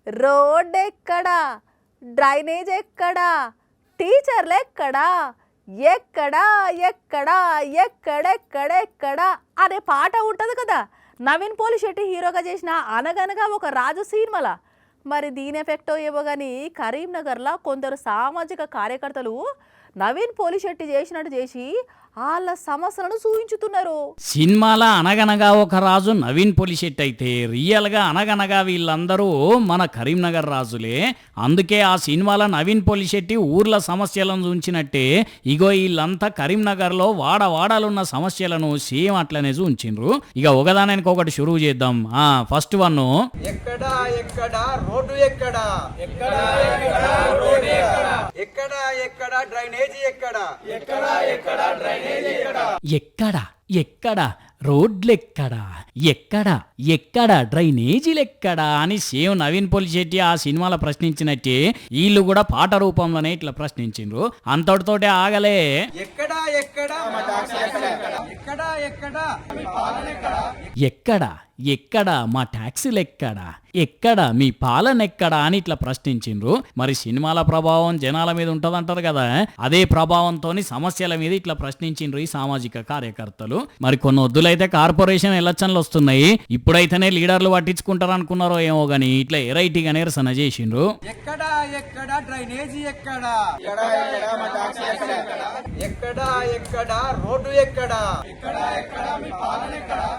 Road ఎక్కడా, drainage ఎక్కడా, టీచర్లు ఎక్కడా, ఎక్కడా ఎక్కడా ఎక్కడెక్కడెక్కడా అనే పాట ఉంటుంది కదా నవీన్ పోలిశెట్టి హీరోగా చేసిన అనగనగా ఒక రాజు సినిమాల. మరి దీని ఎఫెక్టో ఏవో కానీ కరీంనగర్లో కొందరు సామాజిక కార్యకర్తలు నవీన్ పోలిశెట్టి చేసినట్టు చేసి వాళ్ళ సమస్యలను చూపించుతున్నారు. సినిమాల అనగనగా ఒక రాజు నవీన్ పోలిశెట్టి అయితే రియల్గా అనగనగా వీళ్ళందరూ మన కరీంనగర్ రాజులే. అందుకే ఆ సినిమాలో నవీన్ పోలిశెట్టి ఊర్ల సమస్యలను చూంచినట్టే ఇగో వీళ్ళంతా కరీంనగర్లో వాడవాడాలున్న సమస్యలను సేమ్ అట్లనే చూంచిండ్రు. ఇక ఒకదానికి ఒకటి షురువు చేద్దాం. ఫస్ట్ వన్, ఎక్కడా ఎక్కడా రోడ్డు ఎక్కడా, ఎక్కడా ఎక్కడా రోడ్డు ఎక్కడా, ఎక్కడా ఎక్కడా డ్రైనేజీ ఎక్కడా, ఎక్కడా ఎక్కడా డ్రైనేజీ ఎక్కడా, ఎక్కడ ఎక్కడ రోడ్లెక్కడా, ఎక్కడ ఎక్కడ డ్రైనేజీలెక్కడా అని సేమ్ నవీన్ పోలిశెట్టి ఆ సినిమాలో ప్రశ్నించినట్టే వీళ్ళు కూడా పాట రూపంలోనే ఇట్లా ప్రశ్నించిండ్రు. అంతటితోటే ఆగలే. ఎక్కడా ఎక్కడా ఎక్కడా ఎక్కడా ఎక్కడ ఎక్కడ మా ట్యాక్సీలు ఎక్కడా, ఎక్కడ మీ పాలన ఎక్కడా అని ఇట్లా ప్రశ్నించిండ్రు. మరి సినిమాల ప్రభావం జనాల మీద ఉంటదంటారు కదా, అదే ప్రభావంతో సమస్యల మీద ఇట్లా ప్రశ్నించిండ్రు ఈ సామాజిక కార్యకర్తలు. మరి కొన్ని వద్దులైతే కార్పొరేషన్ ఎలక్షన్లు వస్తున్నాయి, ఇప్పుడైతేనే లీడర్లు పట్టించుకుంటారు అనుకున్నారో ఏమో గానీ ఇట్లా ఎరైటీగా నిరసన చేసిండ్రు. ఎక్కడా ఎక్కడా డ్రైనేజీ ఎక్కడా, ఎక్కడా ఎక్కడా రోడ్డు ఎక్కడా, ఎక్కడా ఎక్కడా మీ పాలన ఎక్కడా.